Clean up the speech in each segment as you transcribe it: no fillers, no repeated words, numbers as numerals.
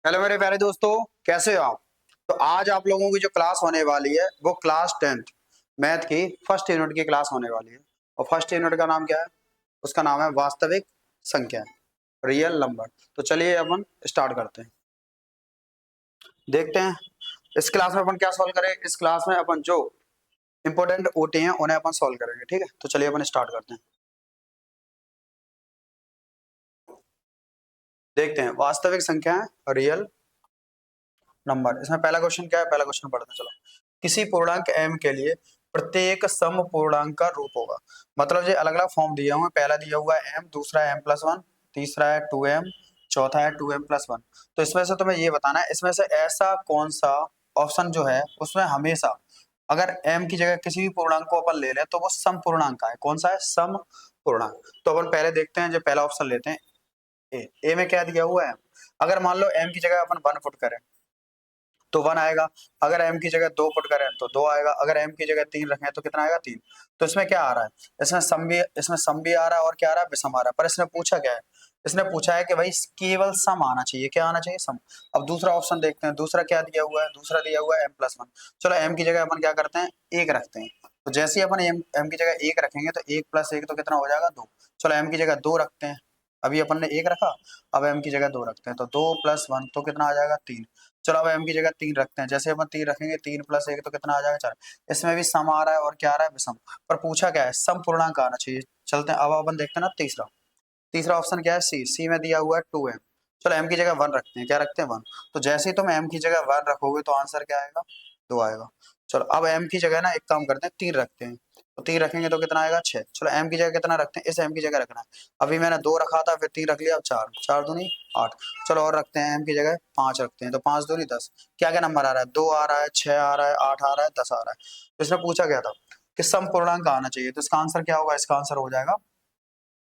Hello मेरे प्यारे दोस्तों, कैसे हो आप। तो आज आप लोगों की जो क्लास होने वाली है वो क्लास 10th मैथ की फर्स्ट यूनिट की क्लास होने वाली है। और फर्स्ट यूनिट का नाम क्या है? उसका नाम है वास्तविक संख्या, रियल नंबर। तो चलिए अपन स्टार्ट करते हैं। देखते हैं इस क्लास में अपन क्या सॉल्व करें। इस क्लास में अपन जो इंपॉर्टेंट ओटी हैं उन्हें अपन सॉल्व करेंगे। ठीक है, तो चलिए अपन स्टार्ट करते हैं। देखते हैं वास्तविक संख्या है रियल नंबर। इसमें पहला क्वेश्चन क्या है, पहला क्वेश्चन पढ़ते हैं चलो। किसी पूर्णांक m के लिए प्रत्येक सम पूर्णांक का रूप होगा। मतलब ये अलग अलग फॉर्म दिए हुए हैं। पहला दिया हुआ है m, दूसरा है m+1, तीसरा है 2m, चौथा है 2m+1। तो इसमें से तुम्हें ये बताना है इसमें से ऐसा कौन सा ऑप्शन जो है उसमें हमेशा अगर m की जगह किसी भी पूर्णांक को अपन ले लें तो वो सम पूर्णांक का है। कौन सा है? सम पूर्णांक। तो अपन पहले देखते हैं, जो पहला ऑप्शन लेते हैं ए में क्या दिया हुआ है। अगर मान लो m की जगह अपन 1 पुट करें तो 1 आएगा। अगर m की जगह 2 पुट करें तो 2 आएगा। अगर m की जगह 3 रखें तो कितना आएगा? 3। तो इसमें क्या आ रहा है? इसमें सम भी आ रहा है और क्या आ रहा है? विषम आ रहा है। पर इसने पूछा क्या है? इसने पूछा है कि भाई केवल सम आना चाहिए। क्या आना चाहिए? सम। अब दूसरा ऑप्शन देखते हैं। दूसरा क्या दिया हुआ है? दूसरा दिया हुआ है m+1। चलो m की जगह अपन क्या करते हैं? 1 रखते हैं। तो जैसे ही अपन m की जगह 1 रखेंगे तो 1 + 1 तो कितना हो जाएगा? 2। चलो m की जगह 2 रखते हैं। अभी अपन ने 1 रखा, अब m की जगह 2 रखते हैं तो 2 + 1 तो कितना आ जाएगा? 3। चलो अब m की जगह 3 रखते हैं। जैसे अपन 3 रखेंगे 3 + 1 तो कितना आ जाएगा? 4। इसमें भी सम आ रहा है और क्या आ रहा है? विषम। पर पूछा क्या है? सम पूर्णांक आना चाहिए। चलते हैं अब अपन देखते हैं ना तीसरा। तीसरा ऑप्शन क्या है? सी में दिया हुआ है 2m। चलो m की जगह 1 रखते हैं। क्या रखते हैं? 1। तो जैसे ही तुम m की जगह 1 रखोगे तो आंसर क्या आएगा? 2 आएगा। चलो अब m की जगह ना एक काम करते हैं, 3 रखते हैं। तो 3 रखेंगे तो कितना आएगा? 6। चलो m की जगह कितना रखते हैं? इस m की जगह रखना है। अभी मैंने 2 रखा था, फिर 3 रख लिया, अब 4। 4 दूनी 8। चलो और रखते हैं m की जगह 5 रखते हैं। तो 5 दूनी 10। क्या क्या नंबर आ रहा है? 2 आ रहा है, 6 आ रहा है, 8 आ रहा है, 10 आ रहा है। तो इसने पूछा क्या था कि सम पूर्णांक आना चाहिए। तो इसका आंसर क्या होगा? इसका आंसर हो जाएगा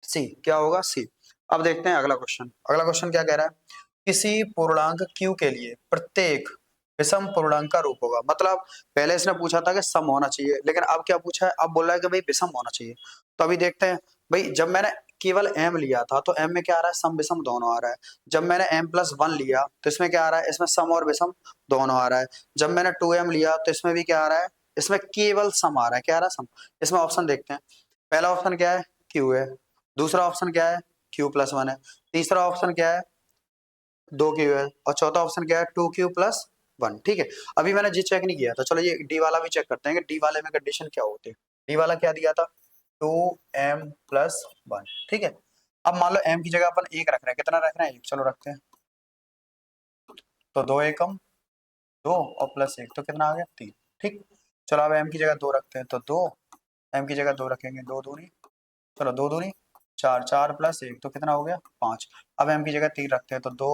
सी। क्या होगा? सी। अब देखते हैं अगला क्वेश्चन। अगला क्वेश्चन क्या कह रहा है? किसी पूर्णांक q के लिए प्रत्येक विषम पूर्णांक का रूप होगा। मतलब पहले इसने पूछा था कि सम होना चाहिए, लेकिन अब क्या पूछा है? अब बोल रहा है कि भाई विषम होना चाहिए। तो अभी देखते हैं भाई, जब मैंने केवल m लिया था तो m में क्या आ रहा है? सम विषम दोनों आ रहा है। जब मैंने m+1 लिया तो इसमें क्या आ रहा है? इसमें सम और विषम दोनों आ रहा है। जब मैंने 2m लिया तो इसमें भी क्या आ रहा है? इसमें केवल सम आ रहा है। क्या आ रहा है? सम। इसमें ऑप्शन देखते हैं। पहला ऑप्शन क्या है? q है। दूसरा ऑप्शन क्या है? q+1 है। तीसरा ऑप्शन क्या है? 2q है। और चौथा ऑप्शन क्या है? 2q+1। ठीक है। अभी मैंने जी चेक नहीं किया था, चलो ये डी वाला भी चेक करते हैं कि डी वाले में कंडीशन क्या होती है। डी वाला क्या दिया था? 2m+1। ठीक है। अब मान लो m की जगह अपन 1 रख रहे हैं। कितना रख रहे हैं? 1। चलो रखते हैं। तो 2 एकम 2 और +1 तो कितना आ गया? 3। ठीक। चलो अब m की जगह 2 रखते हैं। तो 2 m की जगह 2 रखेंगे, 2 दूनी, चलो 2 दूनी 4, 4 + 1 तो कितना हो गया? 5। अब m की जगह 3 रखते हैं। तो 2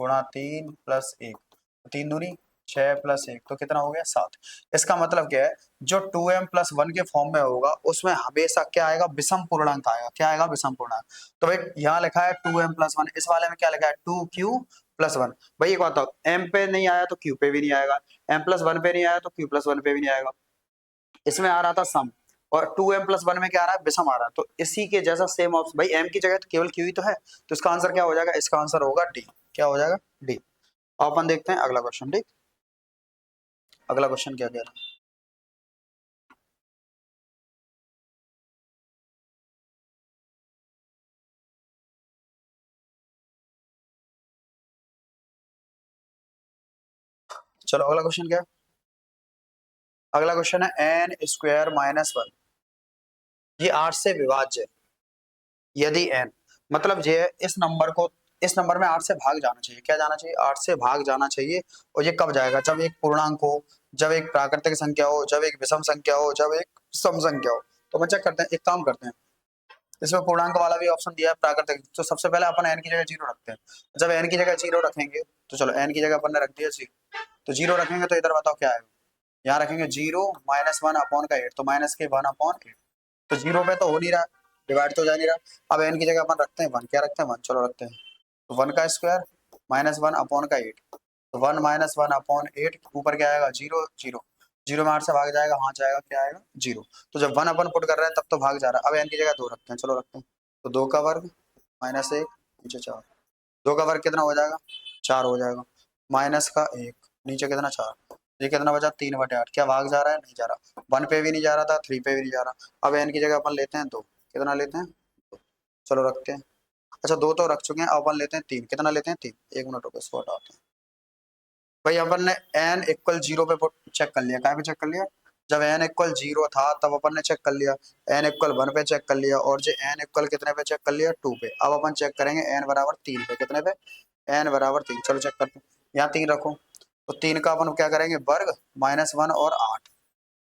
× 3 + 1, 3 दूनी 6 + 1 तो कितना हो गया? 7। इसका मतलब क्या है? जो 2m+1 के फॉर्म में होगा उसमें हमेशा क्या आएगा? विषम पूर्णांक आएगा। क्या आएगा? विषम पूर्णांक। तो भाई यहाँ लिखा है 2m+1, इस वाले में क्या लिखा है? 2q+1। भाई एक बात बताओ, m पे नहीं आया तो q पे भी नहीं आएगा, m+1 पे नहीं आया तो q+1 पे भी नहीं आएगा। इसमें आ रहा था सम और 2m+1 में क्या आ रहा है? विषम आ रहा है। तो इसी के जैसा सेम ऑप्शन, भाई m की जगह तो केवल q ही तो है, तो इसका आंसर क्या हो जाएगा? इसका आंसर होगा डी। क्या हो जाएगा? डी। अब अपन देखते हैं अगला क्वेश्चन। ठीक, अगला क्वेश्चन क्या कह रहा है? चलो अगला क्वेश्चन क्या है? अगला क्वेश्चन है n² - 1। ये 8 से विभाज्य है यदि n, मतलब ये इस नंबर में 8 से भाग जाना चाहिए। क्या जाना चाहिए? 8 से भाग जाना चाहिए। और ये कब जाएगा? जब एक पूर्णांक हो, जब एक प्राकृतिक संख्या हो, जब एक विषम संख्या हो, जब एक सम संख्या हो। तो हम चेक करते हैं, एक काम करते हैं। इसमें पूर्णांक वाला भी ऑप्शन दिया है, प्राकृतिक। तो सबसे पहले अपन n की जगह 0 रखते हैं। जब n की जगह 0 रखेंगे तो चलो n की जगह अपन ने रख दिया 0। तो 0 रखेंगे तो इधर बताओ क्या आएगा? यहाँ रखेंगे 0 - 1/8, तो -1/8। तो 0 पे तो हो नहीं रहा, डिवाइड तो जा नहीं रहा। अब n की जगह अपन रखते हैं 1। क्या रखते हैं? 1। चलो रखते हैं। तो 1 का स्क्वायर -1/8। तो 1 - 1/8 ऊपर क्या आएगा? 0 0। 0 में 8 से भाग जाएगा, हाँ जाएगा, क्या आएगा? 0। तो जब 1 अपन पुट कर रहे हैं तब तो भाग जा रहा है। अब n की जगह 2 रखते हैं। चलो रखते हैं। तो 2 का वर्ग -1 नीचे 4, 2 का वर्ग कितना हो जाएगा? 4 हो जाएगा। माइनस का 1, नीचे कितना 4, ये कितना बचा 3/8। क्या भाग जा रहा है? नहीं जा रहा। 1 पे भी नहीं जा रहा था, 3 पे भी नहीं जा रहा। अब n की जगह अपन लेते हैं 2, कितना लेते हैं 2। चलो रखते हैं। अच्छा 2 तो रख चुके हैं, अब अपन लेते हैं 3, कितना लेते हैं 3। 1 मिनट रुको, इसको हटाते हैं। भाई अपन ने n इक्वल 0 पे चेक कर लिया। कहाँ पे चेक कर लिया? जब n इक्वल 0 था तब अपन ने चेक कर लिया। n इक्वल 1 पे चेक कर लिया, और जो n इक्वल कितने पे चेक कर लिया? 2 पे। अब अपन चेक करेंगे n बराबर 3 पे। कितने पे? n बराबर 3। चलो चेक करते हैं। यहाँ 3 रखो, तो 3 का अपन क्या करेंगे? वर्ग, -1 और 8।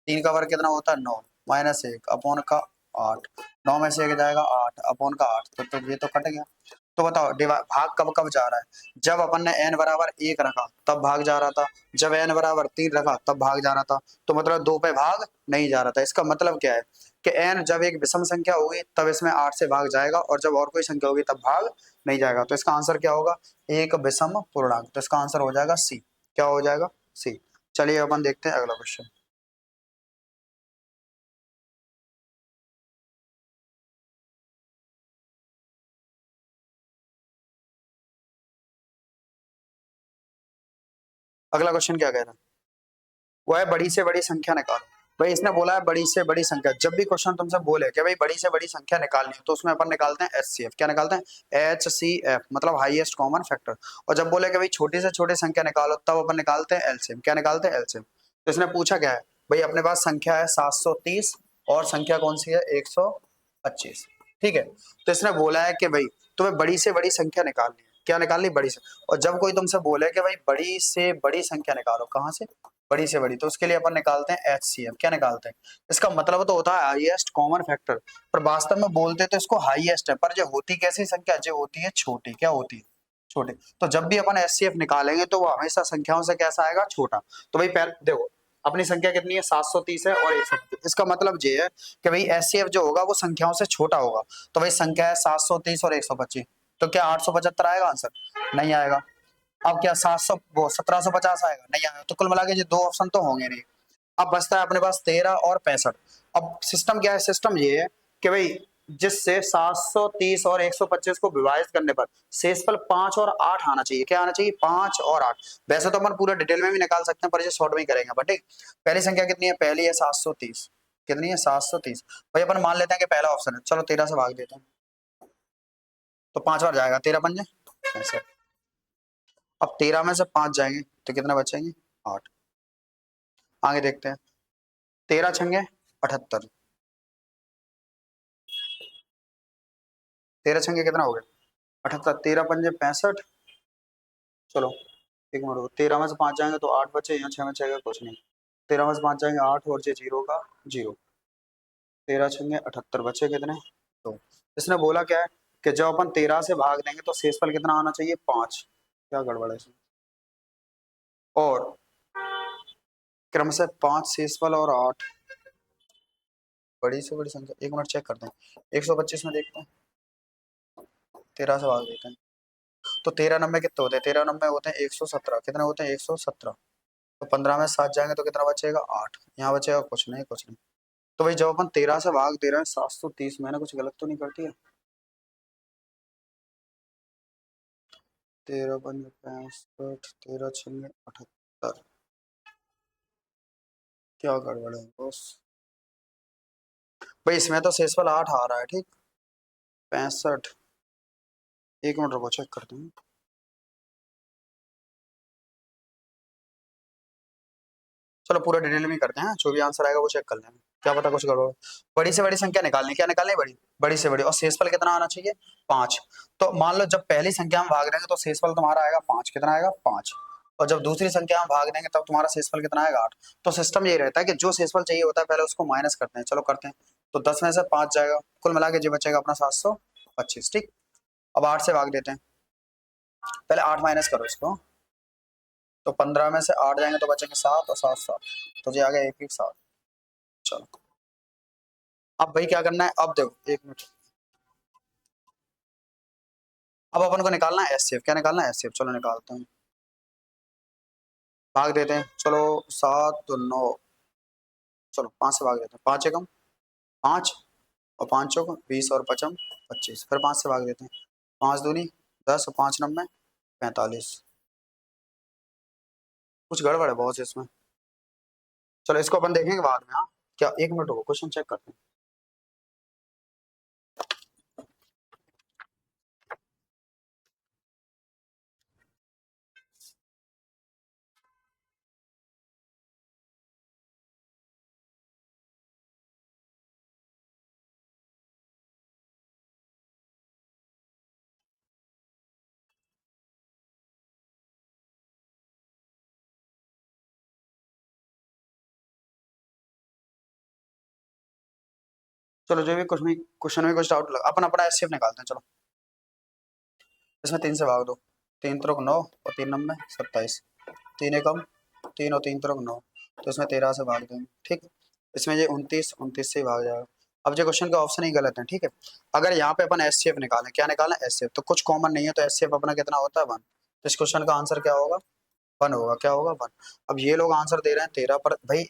3 का वर्ग कितना होता है? 9, -1 अपॉन का 8। 9 में से 1 जाएगा 8 अपॉन का 8, तो ये तो कट गया। तो बताओ भाग कब कब जा रहा है? जब अपन ने n बराबर 1 रखा तब भाग जा रहा था, जब n बराबर 3 रखा तब भाग जा रहा था। तो मतलब 2 पे भाग नहीं जा रहा था। इसका मतलब क्या है कि n जब एक विषम संख्या होगी तब इसमें 8 से भाग जाएगा, और जब और कोई संख्या होगी तब भाग नहीं जाएगा। तो इसका आंसर क्या होगा? एक विषम पूर्णांक। तो इसका आंसर हो जाएगा सी। क्या हो जाएगा? सी। चलिए अपन देखते हैं अगला क्वेश्चन। अगला क्वेश्चन क्या कह रहा है? वो है बड़ी से बड़ी संख्या निकालो। भाई इसने बोला है बड़ी से बड़ी संख्या। जब भी क्वेश्चन तुमसे बोले कि भाई बड़ी से बड़ी संख्या निकालनी है, तो उसमें अपन निकालते हैं HCF। क्या निकालते हैं? HCF मतलब हाईएस्ट कॉमन फैक्टर। और जब बोले कि भाई छोटी से छोटी संख्या निकालो, तब अपन निकालते हैं एलसीएम। क्या निकालते हैं? एलसीएम। तो इसने पूछा क्या है? भाई अपने पास संख्या है 730, और संख्या कौन सी है? 125। ठीक है। तो इसने बोला है कि भाई तुम्हें बड़ी से बड़ी संख्या निकालनी है। क्या निकालनी? बड़ी से। और जब कोई तुमसे बोले कि भाई बड़ी से बड़ी संख्या निकालो, कहाँ से? बड़ी से बड़ी, तो उसके लिए अपन निकालते हैं HCF। क्या निकालते हैं? इसका मतलब तो होता है हाईएस्ट कॉमन फैक्टर, पर वास्तव में बोलते तो इसको हाईएस्ट है, पर जो होती कैसी संख्या? जो होती है छोटी। क्या होती है? छोटी। तो जब भी अपन HCF निकालेंगे तो वो हमेशा संख्याओं से कैसा आएगा? छोटा। तो भाई पहले देखो अपनी संख्या कितनी है? 730 है और 125। इसका मतलब ये है कि भाई HCF जो होगा वो संख्याओं से छोटा होगा। तो भाई संख्या है 730 और 125, तो क्या 875 आएगा आंसर? नहीं आएगा। अब क्या 700 वो 1750 आएगा? नहीं आएगा। तो कुल मिला के ये दो ऑप्शन तो होंगे नहीं। अब बचता है अपने पास 13 और 65। अब सिस्टम क्या है? सिस्टम ये है कि भाई जिससे 730 और 125 को विभाजित करने पर शेषफल 5 और 8 आना चाहिए। क्या आना चाहिए? 5 और 8। वैसे तो अपन पूरा डिटेल में भी निकाल सकते हैं, पर ये शॉर्ट में ही करेंगे। बट ठीक, पहली संख्या कितनी है? पहली है 730। कितनी है? 730। भाई अपन मान लेते हैं कि पहला ऑप्शन है। चलो 13 से भाग देते हैं, तो 5 बार जाएगा। 13 पंजे ऐसे। अब 13 में से 5 जाएंगे तो कितने बचेंगे? 8। आगे देखते हैं। 13 छंगे 78। 13 छंगे कितना हो गया? 78। 13 पंजे 65। चलो एक मिनट, 13 में से 5 जाएंगे तो 8 बचे, यहाँ 6 में जाएगा कुछ नहीं। 13 में से 5 जाएंगे 8, और जो जीरो का जीरो। 13 छंगे 78, बचे कितने? तो इसने बोला क्या है कि जब अपन 13 से भाग देंगे तो शेषफल कितना आना चाहिए? 5। क्या गड़बड़ है इसमें? और क्रम से 5 शेषफल और 8, बड़ी से बड़ी संख्या। एक मिनट चेक करते हैं। 125 में देखते हैं, 13 से भाग देते हैं। तो 13 नंबर कितने होते हैं? 13 नंबर होते हैं 117। कितने होते हैं? 117। तो 15 में 7 जाएंगे तो कितना बचेगा? 8। यहाँ बचेगा कुछ नहीं, कुछ नहीं। तो भाई जब अपन 13 से भाग दे रहे हैं 730, मैंने कुछ गलत तो नहीं कर दिया? 13 पंजे 65, 13 छः 78। क्या गड़बड़ है बॉस? भाई इसमें तो शेषफल 8 आ रहा है, ठीक। 65। एक मिनट रुको, चेक करते हैं। चलो पूरा डिटेल में करते हैं, जो भी आंसर आएगा वो चेक कर लेंगे। क्या पता कुछ गड़बड़ हो। बड़ी से बड़ी संख्या निकालनी। क्या निकालनी है? बड़ी। बड़ी से बड़ी। और शेषफल कितना आना चाहिए? 5। तो मान लो जब पहली संख्या में भाग देंगे तो शेषफल तुम्हारा आएगा 5। कितना आएगा? 5। और जब दूसरी संख्या में भाग देंगे तब तुम्हारा शेषफल कितना आएगा? 8। तो सिस्टम ये रहता है कि जो शेषफल चाहिए होता है पहले उसको माइनस करते हैं। चलो करते हैं। तो 10 में से 5 जाएगा, कुल मिला के जो बचेगा अपना 725। ठीक। अब 8 से भाग देते हैं। पहले 8 माइनस करो इसको। तो 15 में से 8 जाएंगे तो बचेंगे 7, और 7 7, तो ये आ गया 1 1 7। चलो अब भाई क्या करना है? अब देखो एक मिनट। अब अपन को निकालना है एचसीएफ। क्या निकालना है? एचसीएफ। चलो निकालते हैं। भाग देते हैं। चलो 7 तो 9। चलो 5 से भाग देते हैं। 5 एकम 5, और 5 चौक 20, और 5 25। फिर 5 से भाग देते हैं। 5 दूनी 10, और 5 नब्बे 45। कुछ गड़बड़ है बहुत इसमें। चलो इसको अपन देखेंगे बाद में। हाँ क्या, एक मिनट हो, क्वेश्चन चेक करते हैं। चलो जो भी कुछ भी क्वेश्चन में कुछ डाउट लगा, अपन अपना एचसीएफ निकालते हैं। चलो इसमें 3 से भाग दो, 3 त्रिक 9 और 3 नंबर 27, 3 एकम 3 और 3 त्रिक 9, तो इसमें 13 से भाग देंगे। ठीक, इसमें ये 29 से ही भाग जाएगा। अब जो क्वेश्चन का ऑप्शन ही गलत है। ठीक है, अगर यहाँ पे अपन एचसीएफ निकालें, क्या निकालें एचसीएफ, तो कुछ कॉमन नहीं है, तो एचसीएफ अपना कितना होता है 1। तो इस क्वेश्चन का आंसर क्या होगा 1 होगा। क्या होगा 1। अब ये लोग आंसर दे रहे हैं 13 पर, भाई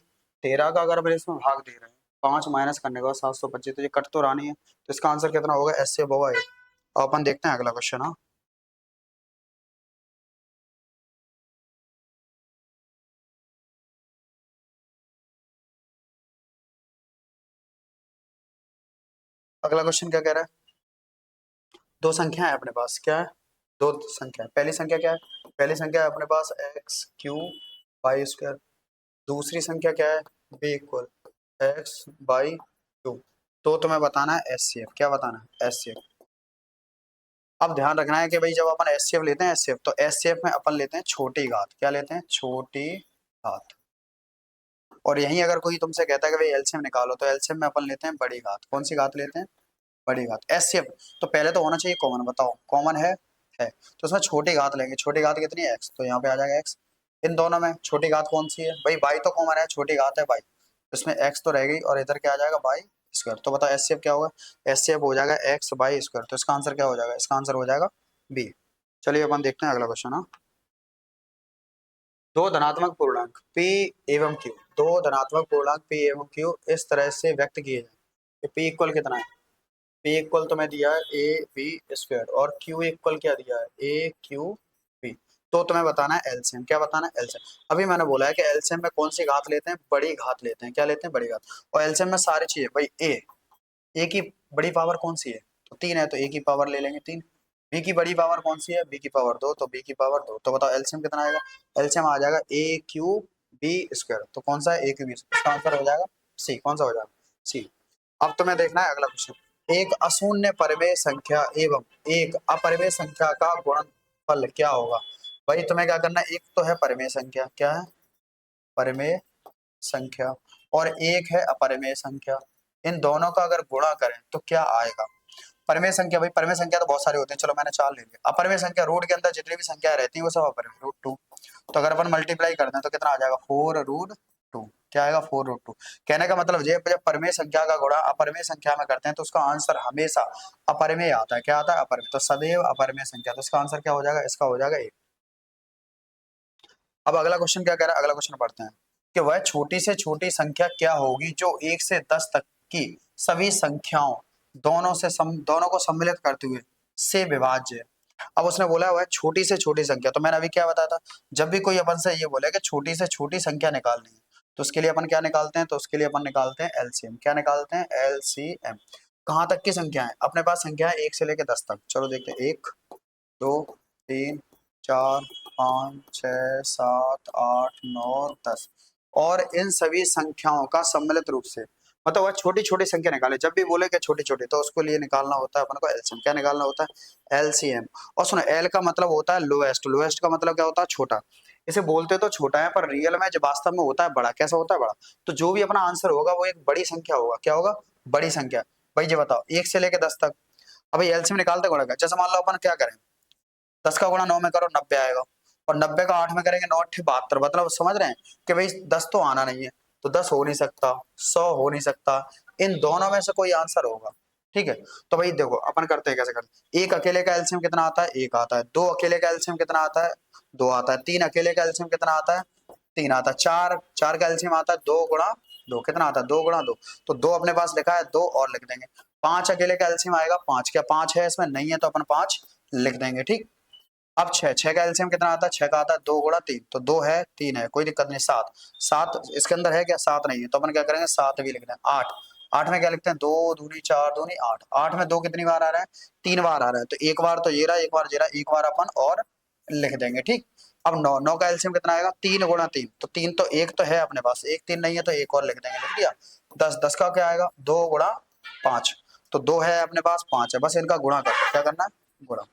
13 का अगर अपने इसमें भाग दे रहे हैं 5 माइनस करने के बाद 725, तो ये कट तो रानी है, तो इसका आंसर कितना होगा एचसीएफ होगा 1। अब अपन देखते हैं अगला क्वेश्चन। हाँ अगला क्वेश्चन क्या कह रहा है, दो संख्या है अपने पास, क्या है दो संख्या है। पहली संख्या क्या है, पहली संख्या है अपने पास एक्स क्यू वाई स्क्वायर, दूसरी संख्या क्या है B equal X by two. तो तुम्हें बताना है एचसीएफ, क्या बताना है एचसीएफ। अब ध्यान रखना है कि भाई जब अपन एचसीएफ लेते हैं एचसीएफ, तो एचसीएफ में अपन लेते हैं छोटी घात, क्या लेते हैं छोटी घात। और यहीं अगर कोई तुमसे कहता है कि भाई एलसीएम निकालो, तो एलसीएम में अपन लेते हैं बड़ी घात। कौन सी घात लेते हैं, बड़ी घात। एचसीएफ तो पहले तो होना चाहिए कॉमन, बताओ कॉमन है तो उसमें छोटी घात लेंगे। छोटी घात कितनी है एक्स, तो यहाँ पे आ जाएगा एक्स। इन दोनों में छोटी घात कौन सी है भाई, बाई तो कॉमन है, छोटी घात है बाई, इसमें एक्स तो रह गई और इधर क्या आ जाएगा बाई स्क्वायर। तो बताओ एचसीएफ क्या होगा, एचसीएफ हो जाएगा एक्स बाई स्क्वायर। तो इसका आंसर क्या हो जाएगा, इसका आंसर हो जाएगा बी। चलिए अपन देखते हैं अगला क्वेश्चन। हाँ दो धनात्मक पूर्णांक p एवं q, दो धनात्मक पूर्णांक p एवं q इस तरह से व्यक्त किए जाए। p इक्वल कितना है, p इक्वल तो मैं दिया है ए बी स्क्वायर, और q इक्वल क्या दिया है ए क्यू बी। तो तुम्हें बताना है एलसीएम, क्या बताना है एलसीएम। अभी मैंने बोला है कि एलसीएम में कौन सी घात लेते हैं, बड़ी घात लेते हैं। क्या लेते हैं, बड़ी घात। और एलसीएम में सारी चीजें भाई ए की बड़ी पावर कौन सी है, तो 3 है, तो ए की पावर ले लेंगे 3। बी की बड़ी पावर कौन सी है, बी की पावर 2, तो बी की पावर 2। तो बताओ एलसीएम कितना आएगा, एलसीएम आ जाएगा ए क्यू बी स्क्वायर। तो कौन सा है ए क्यू बी, इसका आंसर हो जाएगा सी। कौन सा हो जाएगा सी। अब तुम्हें देखना है अगला क्वेश्चन, एक अशून्य परिमेय संख्या एवं एक अपरिमेय संख्या का गुणनफल क्या होगा। भाई तुम्हें क्या करना है, एक तो है परिमेय संख्या, क्या है परिमेय संख्या, और एक है अपरिमेय संख्या। इन दोनों का अगर गुणा करें तो क्या आएगा। परिमेय संख्या, भाई परिमेय संख्या तो बहुत सारे होते हैं, चलो मैंने 4 ले लिया। अपरिमेय संख्या, रूट के अंदर जितनी भी संख्या रहती है वो सब अपरिमेय, रूट 2। तो अगर अपन मल्टीप्लाई करते हैं तो कितना आ जाएगा 4 रूट 2। क्या आएगा 4 रूट 2। कहने का मतलब ये, जब परिमेय संख्या का गुणा अपरिमेय संख्या में करते हैं तो उसका आंसर हमेशा अपरिमेय आता है। क्या आता है अपरिमेय, तो सदैव अपरिमेय संख्या। तो इसका आंसर क्या हो जाएगा, इसका हो जाएगा 1। अब अगला क्वेश्चन क्या कह रहा है, अगला क्वेश्चन पढ़ते हैं कि वह छोटी से छोटी संख्या क्या होगी जो 1 से 10 तक की सभी संख्याओं दोनों को सम्मिलित करते हुए से विभाज्य है। अब उसने बोला वह छोटी से छोटी संख्या, तो मैंने अभी क्या बताया था, जब भी कोई अपन से ये बोले कि छोटी से छोटी संख्या निकालनी है, तो उसके लिए अपन क्या निकालते हैं, तो उसके लिए अपन निकालते हैं एलसीएम। क्या निकालते हैं एलसीएम। कहाँ तक की संख्या है अपने पास, संख्या है 1 से लेकर 10 तक। चलो देखते हैं 1 2 3 4 5 6 7 8 9 10, और इन सभी संख्याओं का सम्मिलित रूप से, मतलब वह छोटी छोटी संख्या निकाले। जब भी बोले कि छोटी छोटी, तो उसको लिए निकालना होता है अपन को एलसीएम। क्या निकालना होता है एलसीएम। और सुनो एल का मतलब होता है लोएस्ट, लोएस्ट का मतलब क्या होता है छोटा। इसे बोलते तो छोटा है पर रियल में जब वास्तव में होता है बड़ा। कैसा होता है बड़ा। तो जो भी अपना आंसर होगा वो एक बड़ी संख्या होगा। क्या होगा, बड़ी संख्या। भाई ये बताओ 1 से लेकर 10 तक, अभी एलसीएम निकालते गुणा का, जैसे मान लो अपन क्या करें, 10 का गुणा 9 में करो 90 आएगा, और 90 का 8 में करेंगे 9 8 72। मतलब समझ रहे हैं कि भाई 10 तो आना नहीं है, तो 10 हो नहीं सकता, 100 हो नहीं सकता, इन दोनों में से कोई आंसर होगा। ठीक है, तो भाई देखो अपन करते हैं कैसे करते हैं। एक अकेले का एलसीएम कितना आता है, एक आता है। दो अकेले का एलसीएम कितना आता है, दो आता है। तीन अकेले का एलसीएम कितना आता है, तीन आता है। चार, चार का एलसीएम आता है दो गुणा दो, कितना आता है दो गुणा दो, तो दो अपने पास लिखा है, दो और लिख देंगे। पांच अकेले का एलसीएम आएगा पांच, क्या पांच है इसमें, नहीं है, तो अपन पांच लिख देंगे। ठीक, अब छह, छह का एलसीएम कितना आता है, छह का आता है 2 गुणा 3, तो 2 है 3 है, कोई दिक्कत नहीं। 7, 7 इसके अंदर है क्या, 7 नहीं है, तो अपन क्या करेंगे 7 भी लिख दें। 8, 8 में क्या लिखते हैं, 2 दूनी 4 दूनी 8, 8 में 2 कितनी बार आ रहा है, 3 बार आ रहा है, तो एक बार तो ये रहा, एक बार ये रहा, एक बार अपन और लिख देंगे, ठीक। अब 9, 9 का एलसीएम कितना आएगा, 3 गुणा 3, तो 3 तो एक तो है अपने पास, एक 3 नहीं है तो एक और लिख देंगे, लिख दिया। 10, 10 का क्या आएगा, 2 गुणा 5, तो 2 है अपने पास, 5 है, बस इनका गुणा करना, क्या करना है, गुणा।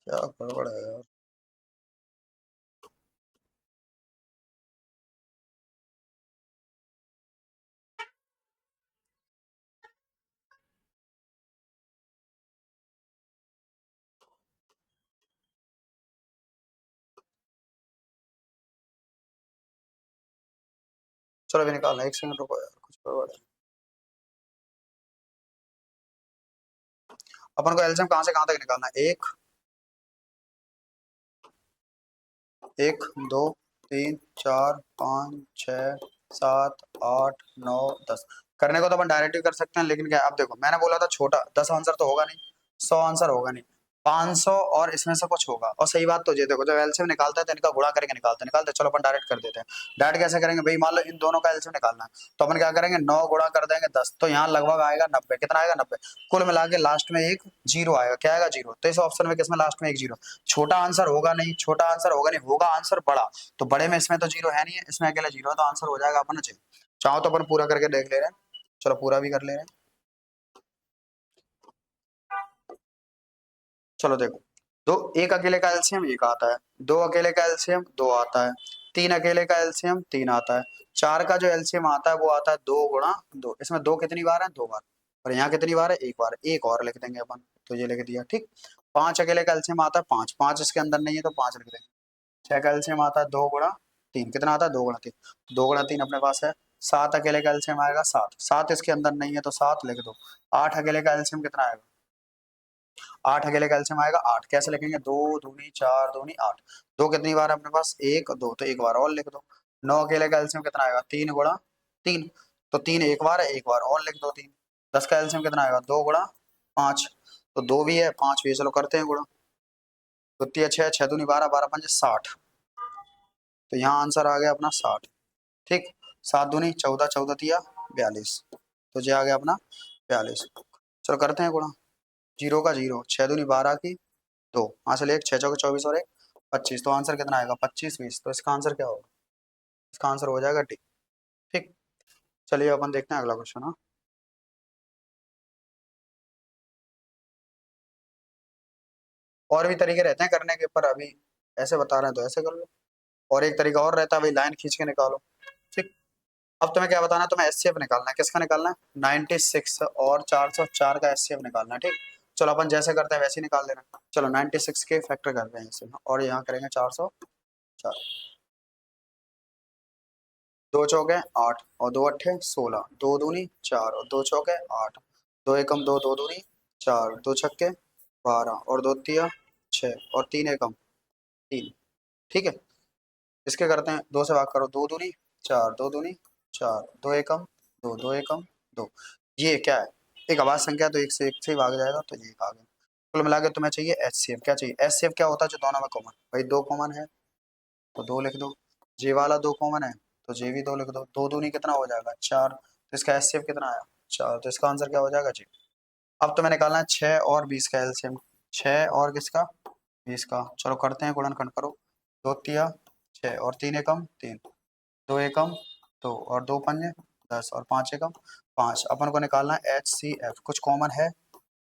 क्या गड़बड़ है यार। चलो अभी निकालना, 1 सेकंड रुको यार, कुछ गड़बड़ है। अपन को एलसीएम कहाँ से कहाँ तक निकालना है, एक, एक, दो, तीन, चार, पाँच, छः, सात, आठ, नौ, 10। करने को तो अपन डायरेक्ट भी कर सकते हैं, लेकिन क्या है, अब देखो मैंने बोला था छोटा 10 आंसर तो होगा नहीं, 100 आंसर होगा नहीं, 500 और इसमें से कुछ होगा। और सही बात तो ये देखो, जब एलसीएम निकालता है तो इनका गुणा करके निकालते निकालते, चलो अपन डायरेक्ट कर देते हैं। डायरेक्ट कैसे करेंगे भाई, मान लो इन दोनों का एलसीएम निकालना है, तो अपन क्या करेंगे, 9 गुणा कर देंगे 10, तो यहाँ लगभग आएगा 90, कितना आएगा 90, कुल मिला के लास्ट में एक जीरो आएगा, क्या आएगा, जीरो। तो इस ऑप्शन में किसमें लास्ट में एक जीरो, छोटा आंसर होगा नहीं, छोटा आंसर होगा नहीं, होगा आंसर बड़ा, तो बड़े में इसमें तो जीरो है नहीं है, इसमें अकेला जीरो है, तो आंसर हो जाएगा अपना चाहिए। चाहो तो अपन पूरा करके देख ले रहे हैं, चलो पूरा भी कर ले रहे हैं। चलो देखो, दो, एक अकेले का एलसीएम एक आता है, दो अकेले का एलसीएम दो आता है, तीन अकेले का एलसीएम तीन आता है, चार का जो एलसीएम आता है वो आता है 2 गुणा 2, इसमें दो कितनी बार है, 2 बार, और यहाँ कितनी बार है, एक बार, एक और लिख देंगे अपन, तो ये लिख दिया, ठीक। पांच अकेले का एलसीएम आता है 5, 5 इसके अंदर नहीं है तो 5 लिख देंगे। छह का एलसीएम आता है 2 गुणा 3, कितना आता है, 2 गुणा 3, 2 गुणा 3 अपने पास है। सात अकेले का एलसीएम आएगा 7, 7 इसके अंदर नहीं है तो 7 लिख दो। आठ अकेले का एलसीएम कितना आएगा, 8 अकेले का एलसीएम आएगा 8, कैसे लिखेंगे, 2 दूनी 4 दूनी 8, दो कितनी बार है अपने पास, एक दो, तो एक बार और लिख दो। 9 अकेले का एलसीएम कितना आएगा, 3 गुणा 3, तो 3 एक बार है, एक बार और लिख दो 3। 10 का एलसीएम कितना आएगा, 2 गुणा 5, तो 2 भी है 5 भी है, चलो करते हैं गुणा। तो 6, 6 दूनी 12, 12 पंजे 60, तो यहाँ आंसर आ गया अपना 60, ठीक। 7 दूनी 14, 14 तिया 42, तो ये आ गया अपना 42। चलो करते हैं गुणा, जीरो का जीरो, 6 दूनी 12 की 2, हासिल एक, 6 चौके 24 और एक 25, तो आंसर कितना आएगा, 25 20, तो इसका आंसर क्या होगा, इसका आंसर हो जाएगा डी, ठीक। चलिए अपन देखते हैं अगला क्वेश्चन। हाँ, और भी तरीके रहते हैं करने के, पर अभी ऐसे बता रहे हैं तो ऐसे कर लो, और एक तरीका और रहता है भाई, लाइन खींच के निकालो, ठीक। अब तुम्हें क्या बताना है, तुम्हें एचसीएफ निकालना है, किसका निकालना है, 96 और 404 का एचसीएफ निकालना है, ठीक। चलो अपन जैसे करते हैं वैसे ही निकाल लेना। चलो 96 के फैक्टर करते हैं इसे, और यहाँ करेंगे 404, दो चौके 8 और दो अट्ठे 16, दो दूनी 4 और दो चौके 8, दो एकम दो, दो दूनी 4, दो छक्के 12 और दो तिया 6 और तीन एकम 3, ठीक है। इसके करते हैं, दो से भाग करो, दो दूनी 4, दो दूनी 4, दो एकम दो, दो एकम दो, ये क्या है, एक अभाज्य संख्या, तो एक से ही भाग जाएगा, तो ये आ गया। कुल मिला के तुम्हें चाहिए एचसीएफ, क्या चाहिए, एचसीएफ क्या होता है, जो दोनों में कॉमन, भाई दो कॉमन है तो दो लिख दो, जे वाला दो कॉमन है तो जे भी दो लिख दो, दो दूनी कितना हो जाएगा 4, तो इसका एचसीएफ कितना आया 4, तो इसका आंसर क्या हो जाएगा जी। अब तुम्हें निकालना है 6 और 20 का एलसीएम, 6 और किसका, 20 का, चलो करते हैं गुणनखंड करो, दो तिया 6 और तीन एकम 3, दो एकम 2 और दो पंजे 10 और पांच एकम 5, अपन को निकालना है एच सी एफ, कुछ कॉमन है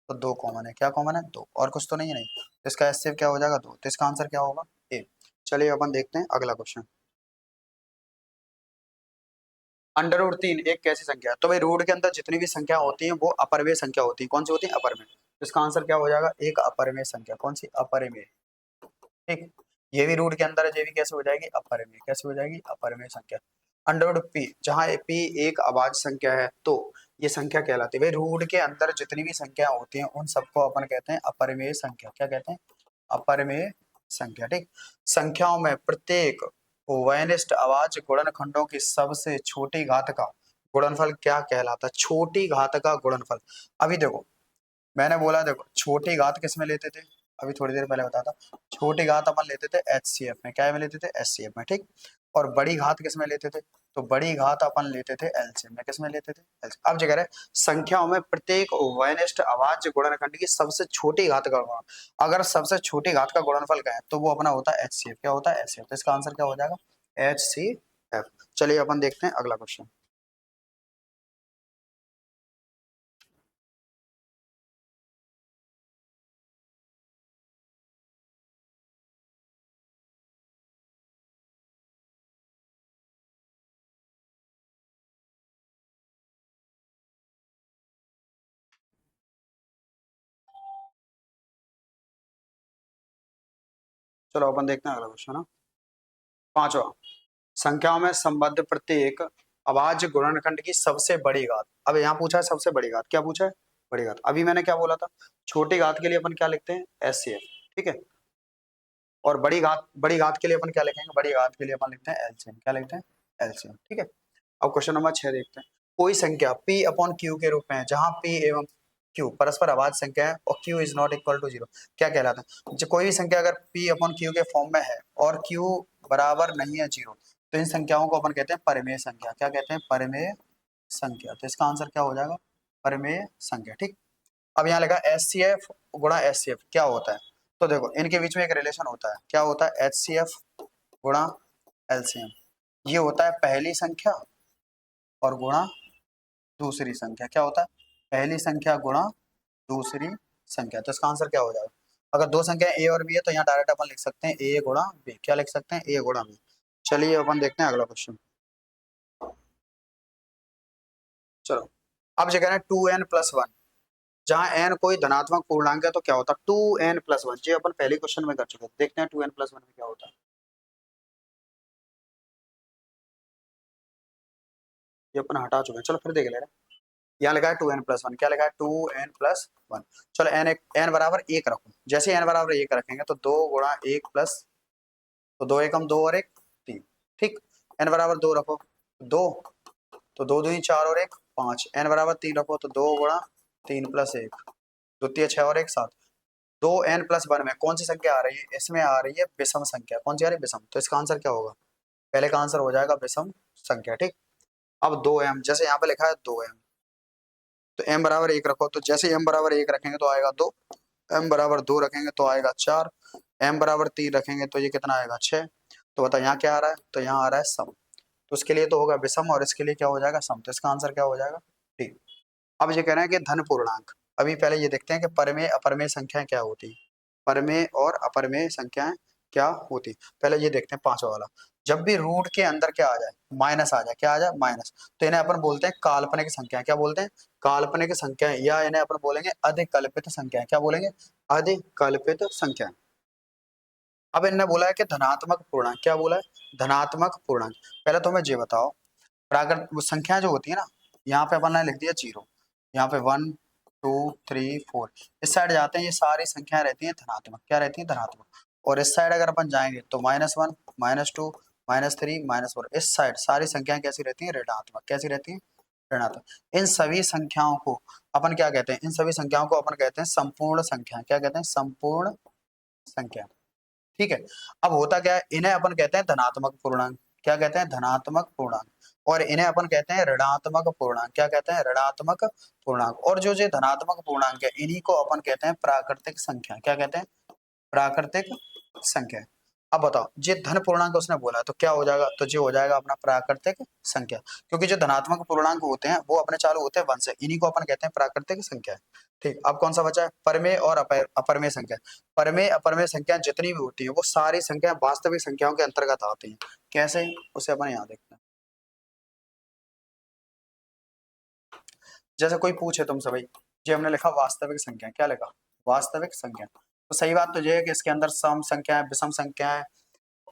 तो दो कॉमन है, क्या कॉमन है, दो, और कुछ तो नहीं है, नहीं, तो इसका एच सी एफ क्या हो जाएगा 2, तो इसका आंसर क्या होगा ए। चलिए अपन देखते हैं अगला क्वेश्चन। अंडर रूट 3 एक कैसी संख्या है, तो भाई रूट के अंदर जितनी भी संख्या होती है वो अपरमेय संख्या होती है, कौन सी होती है, अपरमेय, तो इसका आंसर क्या हो जाएगा, एक अपरमेय संख्या, कौन सी, अपरमेय, ठीक। ये भी रूट के अंदर है, ये भी कैसे हो जाएगी, अपरमेय, कैसे हो जाएगी, अपरमेय संख्या। अंडर रूट पी, जहाँ पी एक अभाज्य संख्या है तो ये संख्या कहलाती है। भाई रूट के अंदर जितनी भी संख्या होती हैं उन सबको अपन कहते हैं अपरिमेय संख्या। क्या कहते हैं? अपरिमेय संख्या। ठीक, संख्याओं में प्रत्येक वैनिष्ट अभाज्य गुणनखंडों की सबसे छोटी घात का गुणनफल क्या कहलाता है? छोटी घात का गुणनफल। अभी देखो मैंने बोला, देखो छोटी घात किस में लेते थे? अभी थोड़ी देर पहले बताया था, छोटी घात अपन लेते थे एचसीएफ में। क्या में लेते थे? एचसीएफ में। ठीक, और बड़ी घात किस में लेते थे? तो बड़ी घात अपन लेते थे एलसीएम में। किस में लेते थे? एलसीएम। अब जो कह रहे हैं संख्याओं में प्रत्येक वैनिष्ट अभाज्य गुणनखंड की सबसे छोटी घात का गुणन, अगर सबसे छोटी घात का गुणनफल क्या है तो वो अपना होता है एचसीएफ। क्या होता है? एचसीएफ। तो इसका आंसर क्या हो जाएगा? एचसीएफ। चलिए अपन देखते हैं अगला क्वेश्चन। चलो अपन देखते हैं अगला क्वेश्चन। पांचवा, संख्याओं में संबद्ध प्रत्येक अभाज्य गुणनखंड की सबसे बड़ी घात। अब यहाँ पूछा है सबसे बड़ी घात, क्या पूछा है? बड़ी घात। अभी मैंने क्या बोला था? छोटी घात के लिए अपन क्या लिखते हैं? एचसीएफ। ठीक है, और बड़ी घात के लिए अपन क्या लिखेंगे? बड़ी घात के लिए अपन लिखते हैं एलसीएम। क्या लिखते हैं? एलसीएम। ठीक है, अब क्वेश्चन नंबर 6 देखते हैं। कोई संख्या p अपॉन क्यू के रूप में है जहां p एवं q परस्पर अभाज्य संख्या है और q is not equal to zero, क्या कहलाता है? जो कोई भी संख्या अगर p अपॉन q के फॉर्म में है और q बराबर नहीं है जीरो, तो इन संख्याओं को अपन कहते हैं परिमेय संख्या। क्या कहते हैं? परिमेय संख्या। तो इसका आंसर क्या हो जाएगा? परिमेय संख्या। ठीक, अब यहाँ लिखा एच सी एफ गुणा एच सी एफ क्या होता है? तो देखो इनके बीच में एक रिलेशन होता है। क्या होता है? एच सी एफ गुणा एलसीएम। ये होता है पहली संख्या और गुणा दूसरी संख्या। क्या होता है? पहली संख्या गुणा दूसरी संख्या। तो इसका आंसर क्या हो जाएगा? अगर दो संख्या ए और बी है तो यहाँ डायरेक्ट अपन लिख सकते हैं ए गुणा बी। क्या लिख सकते हैं? ए गुणा बी। चलिए अपन देखते हैं अगला क्वेश्चन। चलो, अब जो कह रहे हैं 2n+1, जहाँ n कोई धनात्मक पूर्णांक है तो क्या होता है? 2n+1। ये अपन पहले क्वेश्चन में कर चुके हैं। देखते हैं 2n+1 में क्या होता है। ये अपन हटा चुके हैं, चलो फिर देख ले रहे हैं। यहाँ लिखा है 2n+1। क्या लिखा है? 2n+1। चलो n n बराबर एक रखो। जैसे n बराबर एक रखेंगे तो 2 गुणा 1 प्लस, तो 2 एकम 2 और 1 3। ठीक, n बराबर 2 रखो, 2, तो 2 दूनी 4 और 1 5। n बराबर 3 रखो तो 2 गुणा 3 प्लस 1, द्वितीय 6 और 1 7। 2n+1 में कौन सी संख्या आ रही है? इसमें आ रही है विषम संख्या। कौन सी आ रही है? विषम। तो इसका आंसर क्या होगा? पहले का आंसर हो जाएगा विषम संख्या। ठीक, अब 2m, जैसे यहाँ पे लिखा है 2m, तो m बराबर 1 रखो, तो जैसे m बराबर 1 रखेंगे तो आएगा 2, m बराबर 2 रखेंगे तो आएगा 4, m बराबर 3 रखेंगे तो ये कितना आएगा? 6। तो बता यहाँ क्या आ रहा है? तो यहाँ आ रहा है सम। तो उसके लिए तो होगा विषम और इसके लिए क्या हो जाएगा? सम। तो इसका आंसर क्या हो जाएगा? ठीक, अब ये कह रहे हैं कि धन पूर्णांक। अभी पहले ये देखते हैं कि परमेय अपरमेय संख्याएं क्या होती है। परमेय और अपरमेय संख्याएं क्या होती है, पहले ये देखते हैं पांचवा वाला। जब भी रूट के अंदर क्या आ जाए? माइनस आ जाए। क्या आ जाए? माइनस। तो इन्हें अपन बोलते हैं काल्पनिक संख्या। क्या बोलते हैं? काल्पनिक संख्याएं, या इन्हें अपन बोलेंगे अधिकल्पित संख्याएं। क्या बोलेंगे? अधिकल्पित संख्या। अब इन्होंने बोला है कि धनात्मक पूर्णांक। क्या बोला है? धनात्मक पूर्णांक। पहले तो हमें ये बताओ, प्राकृत वो संख्या जो होती है ना, यहाँ पे अपन ने लिख दिया जीरो, यहाँ पे 1 2 3 4, इस साइड जाते हैं ये सारी संख्याएं रहती हैं धनात्मक। क्या रहती हैं? धनात्मक। और इस साइड अगर अपन जाएंगे तो -1 -2 -3 -4, इस साइड सारी संख्याएं कैसी रहती हैं? ऋणात्मक। कैसी रहती हैं? ऋणात्मक। इन सभी संख्याओं को अपन क्या कहते हैं? इन सभी संख्याओं को अपन कहते हैं संपूर्ण संख्या। क्या कहते हैं? संपूर्ण संख्या। ठीक है, अब होता क्या है, इन्हें अपन कहते हैं धनात्मक पूर्णांक। क्या कहते हैं? धनात्मक पूर्णांक। और इन्हें अपन कहते हैं ऋणात्मक पूर्णांक। क्या कहते हैं? ऋणात्मक पूर्णांक। और जो जो धनात्मक पूर्णांक है इन्हीं को अपन कहते हैं प्राकृतिक संख्या। क्या कहते हैं? प्राकृतिक संख्या। अब बताओ, जे धन पूर्णांक उसने बोला तो क्या हो जाएगा? तो जो हो जाएगा अपना प्राकृतिक संख्या, क्योंकि जो धनात्मक पूर्णांक होते हैं वो अपने चालू होते हैं 1 से, इन्हीं को अपन कहते हैं प्राकृतिक संख्या। ठीक, अब कौन सा बचा है? परमेय और अपरमेय संख्या। परमेय अपरमेय संख्या जितनी भी होती है वो सारी संख्या वास्तविक संख्याओं के अंतर्गत आती हैं। कैसे? उसे अपन यहाँ देखते हैं। जैसे कोई पूछे तुमसे, भाई जी हमने लिखा वास्तविक संख्या। क्या लिखा? वास्तविक संख्या। तो सही बात तो ये है कि इसके अंदर सम संख्या है, विषम संख्या है,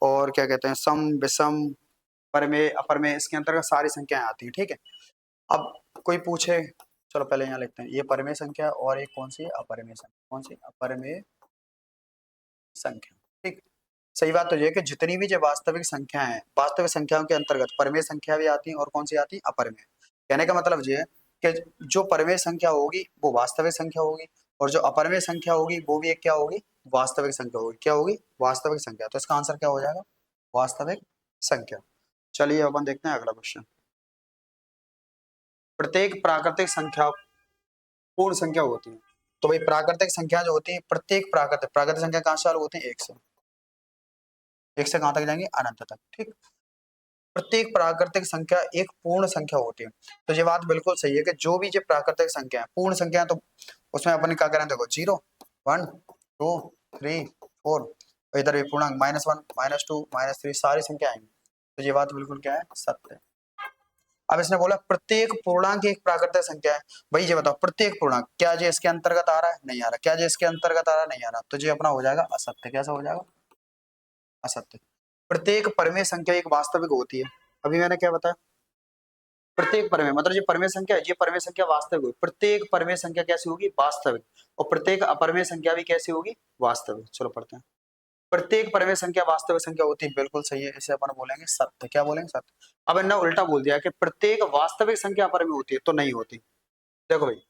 और क्या कहते हैं, सम विषम परमेय अपरमेय इसके अंतर्गत सारी संख्याएं आती हैं, ठीक है। अब कोई पूछे, चलो पहले यहाँ लिखते हैं, ये परमेय संख्या और एक कौन सी है, अपरमेय संख्या। कौन सी? अपरमेय संख्या, ठीक। सही बात तो ये है कि जितनी भी जो वास्तविक संख्या है, वास्तविक संख्याओं के अंतर्गत परमेय संख्या भी आती है और कौन सी आती है, अपरमेय। कहने का मतलब ये है कि जो परमेय संख्या होगी वो वास्तविक संख्या होगी, और जो अपरमेय संख्या होगी वो भी एक क्या होगी, वास्तविक संख्या होगी। क्या होगी? वास्तविक संख्या। तो इसका आंसर क्या हो जाएगा? वास्तविक संख्या। चलिए अपन देखते हैं अगला क्वेश्चन। प्रत्येक प्राकृतिक संख्या पूर्ण संख्या होती है। तो भाई प्राकृतिक संख्या जो होती है, प्रत्येक प्राकृतिक प्राकृतिक संख्या कहाँ से चालू होती है? एक से कहां तक जाएंगे? अनंत तक, ठीक। प्रत्येक प्राकृतिक संख्या एक पूर्ण संख्या होती है। तो ये बात बिल्कुल सही है कि जो भी ये प्राकृतिक संख्या है, पूर्ण संख्या है, तो उसमें अपन क्या करें, देखो 0 1 2 3 4, इधर भी पूर्णांक -1 -2 -3 सारी संख्या आएंगी। तो ये बात बिल्कुल क्या है? सत्य है। अब इसने बोला प्रत्येक पूर्णांक एक प्राकृतिक संख्या है। भाई ये बताओ प्रत्येक पूर्णांक, क्या ये इसके अंतर्गत आ रहा है? नहीं आ रहा। क्या ये इसके अंतर्गत आ रहा है? नहीं आ रहा। तो ये अपना हो जाएगा असत्य। कैसा हो जाएगा? असत्य। प्रत्येक परमेय संख्या एक वास्तविक होती है। अभी मैंने क्या बताया? प्रत्येक परमेय मतलब ये परमेय संख्या है, ये परमेय संख्या वास्तविक होगी। प्रत्येक परमेय संख्या कैसी होगी? वास्तविक। और प्रत्येक अपरमेय संख्या भी कैसी होगी? वास्तविक। चलो पढ़ते हैं। प्रत्येक परमेय संख्या वास्तविक संख्या होती है, बिल्कुल सही है। इसे अपन बोलेंगे सत्य। क्या बोलेंगे? सत्य। अब इन्होंने उल्टा बोल दिया कि प्रत्येक वास्तविक संख्या अपरमेय होती है, तो नहीं होती। देखो भाई,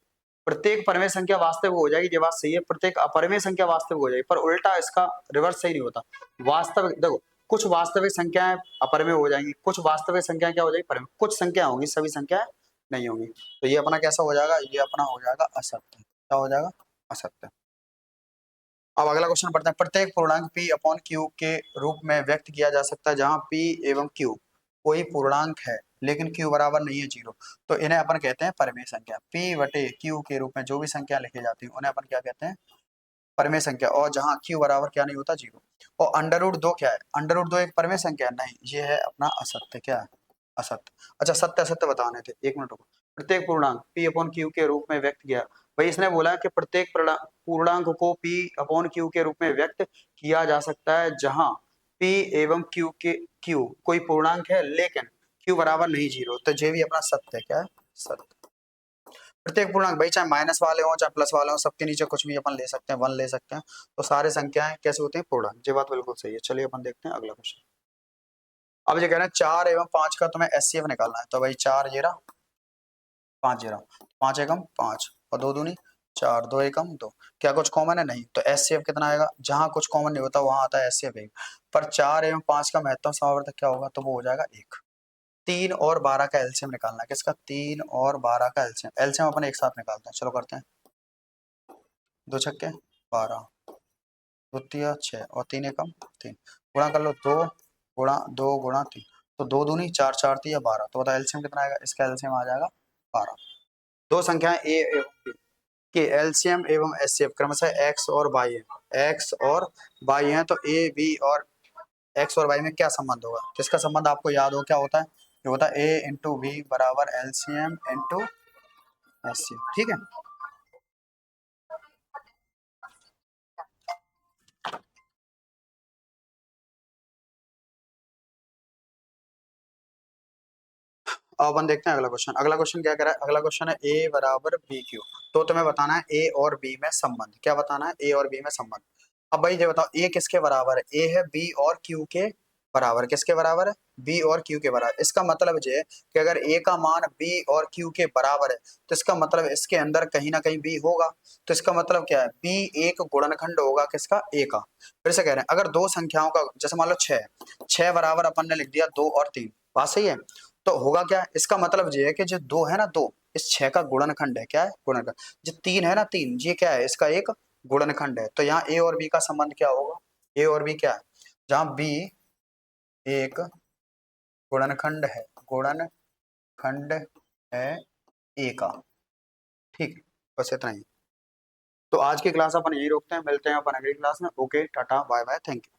प्रत्येक परमेय संख्या वास्तविक हो जाएगी, ये बात सही है। प्रत्येक अपरमेय संख्या वास्तविक हो जाएगी, पर उल्टा इसका रिवर्स सही नहीं होता। वास्तविक देखो, कुछ वास्तविक संख्याएं अपरमेय हो जाएंगी, कुछ वास्तविक संख्याएं क्या हो जाएगी? परमेय। कुछ संख्या होंगी, सभी संख्याएं नहीं होंगी। तो ये अपना कैसा हो जाएगा? ये अपना हो जाएगा असत्य। क्या हो जाएगा? असत्य। अब अगला क्वेश्चन पढ़ते हैं। प्रत्येक पूर्णांक p अपॉन q के रूप में व्यक्त किया जा सकता है जहां p एवं q कोई पूर्णांक है लेकिन q बराबर नहीं है 0। तो इन्हें अपन कहते हैं परमेय संख्या। p बटे q के रूप में जो भी संख्या लिखी जाती है उन्हें अपन क्या कहते हैं? परमेय संख्या। और जहां q बराबर क्या नहीं होता? 0। और अंडर रूट 2 क्या है? अंडर रूट 2 एक परमेय संख्या है? नहीं, ये है अपना असत्य। क्या है? असत्य। अच्छा, सत्य असत्य बताने थे, एक मिनट रुको। प्रत्येक पूर्णांक p अपॉन q के रूप में व्यक्त किया। भाई इसने बोला कि प्रत्येक पूर्णांक को p अपॉन q के रूप में व्यक्त किया जा सकता है जहां p एवं q कोई पूर्णांक है लेकिन q बराबर नहीं 0। तो ये भी अपना सत्य है। क्या है? सत्य। प्रत्येक पूर्णांक भाई चाहे माइनस वाले हो चाहे प्लस वाले हो, सबके नीचे कुछ भी अपन ले सकते हैं, 1 ले सकते हैं। तो सारे संख्याएं कैसे होती हैं? पूर्णांक। ये बात बिल्कुल सही है। चलिए अपन देखते हैं अगला क्वेश्चन। अब ये कह रहे हैं 4 एवं 5 का तुम्हें एचसीएफ निकालना है। तो भाई 4 ये रहा, 5 ये रहा, 5 एकम 5 और 2 दूनी 4, 2 एकम 2। क्या कुछ कॉमन है? नहीं। तो एचसीएफ कितना आएगा? जहां कुछ कॉमन नहीं होता वहां आता है एचसीएफ 1। पर 4 एवं 5 का महत्तम समावर्तक क्या होगा? तो वो हो जाएगा 1। 3 और 12 का एलसीएम निकालना है। किसका? 3 और 12 का एलसीएम। एलसीएम अपन एक साथ निकालते हैं। चलो करते हैं। 2 छक्के 12, द्वितीय 6 और 3 एकम 3। गुणा कर लो, 2 गुणा 2 गुणा 3। तो 2 दूनी 4, 4 3 12। तो बताओ एलसीएम कितना आएगा? इसका एलसीएम आ जाएगा 12। दो संख्याएं ए एवं बी के एलसीएम एवं एचसीएफ क्रमशः एक्स और वाई है। एक्स और वाई है, तो ए बी और एक्स और वाई में क्या संबंध होगा? तो इसका संबंध आपको याद हो, क्या होता है? ये होता है ए इंटू बी बराबर एलसीएम इंटू एचसीएफ, ठीक है। अब अपन देखते हैं अगला क्वेश्चन। अगला क्वेश्चन क्या कह रहा है? अगला क्वेश्चन है ए बराबर बी क्यू। तो तुम्हें बताना है ए और बी में संबंध। क्या बताना है? ए और बी में संबंध। अब भाई ये बताओ ए किसके बराबर है? ए है बी और क्यू के बराबर। किसके बराबर है? बी और क्यू के बराबर। इसका मतलब ये है कि अगर ए का मान बी और क्यू के बराबर है तो इसका मतलब इसके अंदर कहीं ना कहीं बी होगा। तो इसका मतलब क्या है? बी एक गुणनखंड होगा किसका? ए का। फिर से कह रहे हैं, अगर दो संख्याओं का, जैसे मान लो 6 बराबर अपन ने लिख दिया 2 और 3, बात सही है। तो होगा क्या? इसका मतलब ये है कि जो 2 है ना, 2 इस 6 का गुणनखंड है। क्या है? गुणनखंड। जो 3 है ना, 3 ये क्या है? इसका एक गुणनखंड है। तो यहाँ ए और बी का संबंध क्या होगा? ए और बी क्या है? जहां बी एक गुणनखंड है, गुणनखंड है ए का, ठीक। बस इतना ही। तो आज की क्लास अपन यही रोकते हैं, मिलते हैं अपन अगली क्लास में। Okay, tata bye bye, thank you.